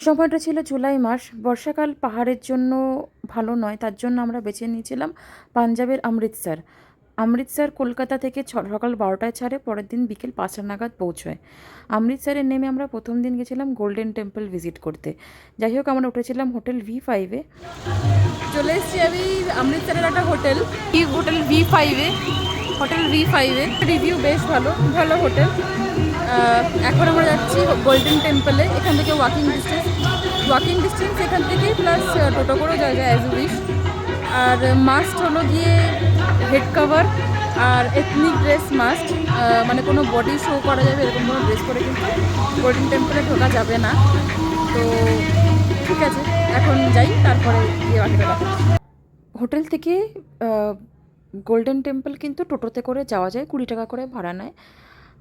সময়টা ছিল জুলাই মাস। বর্ষাকাল পাহাড়ের জন্য ভালো নয়, তার জন্য আমরা বেছে নিয়েছিলাম পাঞ্জাবের অমৃতসর। অমৃতসর কলকাতা থেকে সকাল 12টায় ছাড়ে, পরের দিন বিকেল 5টা নাগাদ পৌঁছয়। অমৃতসরে নেমে আমরা প্রথম দিন গেছিলাম গোল্ডেন টেম্পল ভিজিট করতে। যাই হোক, আমরা উঠেছিলাম হোটেল V5-এ। চলে এসেছি আমি অমৃতসরের একটা হোটেল V5-এ। হোটেল V5-এ রিভিউ বেশ ভালো ভালো হোটেল। এখন আমরা যাচ্ছি গোল্ডেন টেম্পলে। এখান থেকে ওয়াকিং ডিস্টেন্স এখান থেকে, প্লাস টোটো করেও যাওয়া যায় অ্যাজ উইশ। আর মাস্ট হলো গিয়ে হেড কভার আর এথনিক ড্রেস মাস্ট, মানে কোনো বডি শো করা যাবে এরকম কোনো ড্রেস করে কিন্তু গোল্ডেন টেম্পলে ঢোকা যাবে না। তো ঠিক আছে, এখন যাই, তারপরে গিয়ে বাকিটা দেখা। হোটেল থেকে গোল্ডেন টেম্পল কিন্তু টোটোতে করে যাওয়া যায়, 20 টাকা করে ভাড়া নেয়।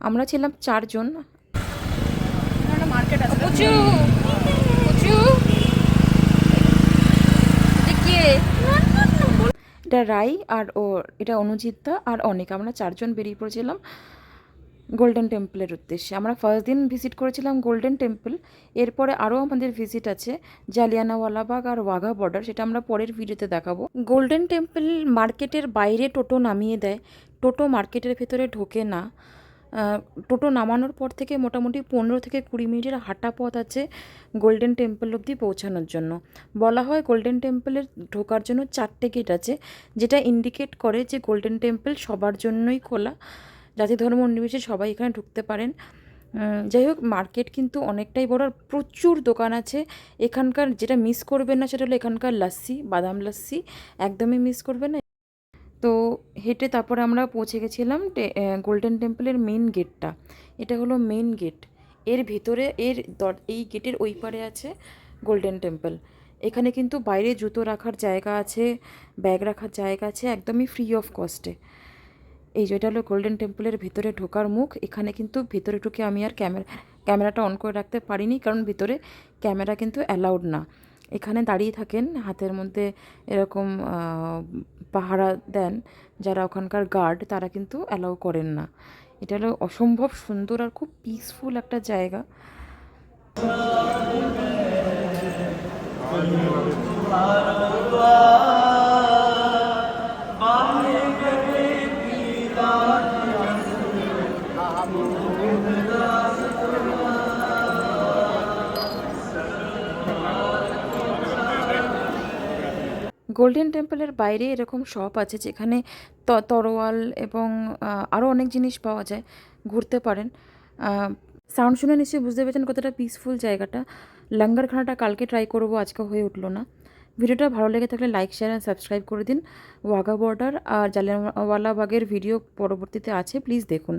আমরা ছিলাম 4 জন। মার্কেট আছে প্রচুর প্রচুর দেখিয়ে। এটা রাই আর এটা অনুজিৎ দা আর অনেক, আমরা 4 জন বেরিয়ে পড়েছিলাম গোল্ডেন টেম্পলের উদ্দেশ্যে। আমরা ফার্স্ট দিন ভিজিট করেছিলাম গোল্ডেন টেম্পল। এরপরে আরও আমাদের ভিজিট আছে জালিয়ানওয়ালাবাগ আর ওয়াঘা বর্ডার, সেটা আমরা পরের ভিডিওতে দেখাবো। গোল্ডেন টেম্পল মার্কেটের বাইরে টোটো নামিয়ে দেয়, টোটো মার্কেটের ভেতরে ঢোকে না। টোটো নামানোর পর থেকে মোটামুটি 15 থেকে 20 মিনিটের হাঁটা পথ আছে গোল্ডেন টেম্পল অবধি পৌঁছানোর জন্য। বলা হয় গোল্ডেন টেম্পলের ঢোকার জন্য 4টে গেট আছে, যেটা ইন্ডিকেট করে যে গোল্ডেন টেম্পল সবার জন্যই খোলা, জাতি ধর্ম নির্বিশেষে সবাই এখানে ঢুকতে পারেন। যাই হোক, মার্কেট কিন্তু অনেকটাই বড়, আর প্রচুর দোকান আছে এখানকার। যেটা মিস করবেন না সেটা হলো এখানকার লাস্সি, বাদাম লাস্সি, একদমই মিস করবেন না। তো হেঁটে তারপরে আমরা পৌঁছে গেছিলাম গোল্ডেন টেম্পলের মেন গেটটা। এটা হলো মেন গেট। এর ভিতরে এই গেটের ওই পারে আছে গোল্ডেন টেম্পল। এখানে কিন্তু বাইরে জুতো রাখার জায়গা আছে, ব্যাগ রাখার জায়গা আছে, একদমই ফ্রি অফ কস্টে। এই যেটা হলো গোল্ডেন টেম্পলের ভিতরে ঢোকার মুখ। এখানে কিন্তু ভিতরে ঢুকে আমি আর ক্যামেরাটা অন করে রাখতে পারিনি, কারণ ভিতরে ক্যামেরা কিন্তু অ্যালাউড না। এখানে দাঁড়িয়ে থাকেন, হাতের মধ্যে এরকম পাহারা দেন যারা ওখানকার গার্ড, তারা কিন্তু অ্যালাউ করেন না। এটা হলো অসম্ভব সুন্দর আর খুব পিসফুল একটা জায়গা। গোল্ডেন টেম্পলের বাইরে এরকম শপ আছে যেখানে তরোয়াল এবং আরও অনেক জিনিস পাওয়া যায়, ঘুরতে পারেন। সাউন্ড শুনে নিশ্চয়ই বুঝতে পেরেছেন কতটা পিসফুল জায়গাটা। লঙ্গরখানাটা কালকে ট্রাই করবো, আজকে হয়ে উঠলো না। ভিডিওটা ভালো লেগে থাকলে লাইক, শেয়ার অ্যান্ড সাবস্ক্রাইব করে দিন। ওয়াঘা বর্ডার আর জালিয়ানওয়ালা বাগের ভিডিও পরবর্তীতে আছে, প্লিজ দেখুন।